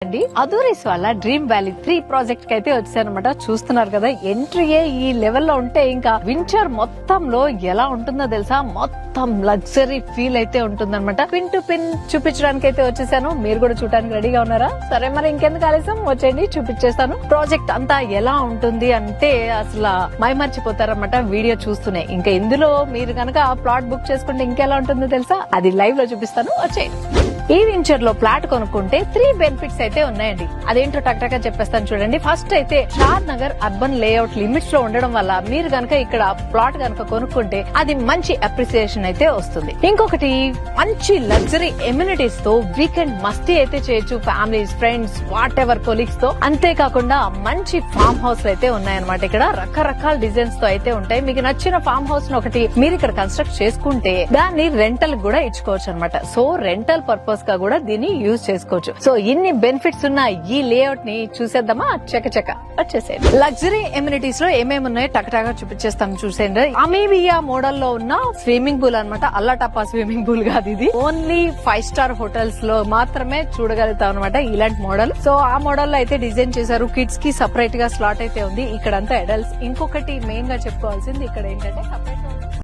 అండి అదూరీస్ వాళ్ళ dream valley 3 project కి అయితే వచ్చారనమాట. చూస్తున్నారు కదా, ఎంట్రీయే ఈ లెవెల్లో ఉంటే ఇంకా వింటర్ మొత్తంలో ఎలా ఉంటుందో తెలుసా, మొత్తం లగ్జరీ ఫీల్ అయితే ఉంటుందన్నమాట. పిన్ టు పిన్ చూపించడానికి అయితే వచ్చేసాను. మీరు కూడా చూడడానికి రెడీగా ఉన్నారా? సరే మరి ఇంకెందుకు ఆలస్యం, వచ్చేయండి చూపించేస్తాను. ప్రాజెక్ట్ అంతా ఎలా ఉంటుంది అంటే అసలు మైమర్చిపోతారన్నమాట వీడియో చూస్తూనే. ఇంకా ఇందులో మీరు కనుక ప్లాట్ బుక్ చేసుకుంటే ఇంకెలా ఉంటుందో తెలుసా, అది లైవ్ లో చూపిస్తాను, వచ్చేయండి. ఈ వెంచర్ లో ప్లాట్ కొనుక్కుంటే 3 బెనిఫిట్స్ అయితే ఉన్నాయండి. అదేంటో టక్ చెప్పేస్తాను చూడండి. ఫస్ట్ అయితే షాద్ నగర్ అర్బన్ లేఅవుట్ లిమిట్స్ లో ఉండడం వల్ల మీరు గనక ఇక్కడ ప్లాట్ గనక కొనుక్కుంటే అది మంచి అప్రిసియేషన్ అయితే వస్తుంది. ఇంకొకటి మంచి లగ్జరీ ఎమ్యూనిటీస్ తో వీకెండ్ మస్తీ అయితే చేయొచ్చు, families, friends, what ever colleagues తో. అంతేకాకుండా మంచి ఫామ్ హౌస్ అయితే ఉన్నాయన్నమాట. ఇక్కడ రకరకాల డిజైన్స్ తో అయితే ఉంటాయి. మీకు నచ్చిన ఫామ్ హౌస్ ను ఒకటి మీరు ఇక్కడ కన్స్ట్రక్ట్ చేసుకుంటే దాన్ని రెంటల్ కూడా ఇచ్చుకోవచ్చు అనమాట. సో రెంటల్ పర్పస్ గా కూడా దీన్ని యూజ్ చేసుకోవచ్చు. సో ఇన్ని బెనిఫిట్స్ ఉన్న ఈ లేఅవుట్ ని చూసేద్దామా? చక వచ్చేసేయండి. లగ్జరీ ఎమ్యూనిటీస్ లో ఏమేమి ఉన్నాయో టకటాగా చూపించేస్తాం, చూసేయండి. అమేబియా మోడల్ లో ఉన్న స్విమ్మింగ్ పూల్ అనమాట. అల్లాటప్పా స్విమ్మింగ్ పూల్ కాదు ఇది, ఓన్లీ 5 స్టార్ హోటల్స్ లో మాత్రమే చూడగలుగుతాం అనమాట ఇలాంటి మోడల్. సో ఆ మోడల్ లో అయితే డిజైన్ చేశారు. కిడ్స్ కి సపరేట్ గా స్లాట్ అయితే ఉంది, ఇక్కడంతా అడల్ట్స్. ఇంకొకటి మెయిన్ గా చెప్పుకోవాల్సింది ఇక్కడ ఏంటంటే సపరేట్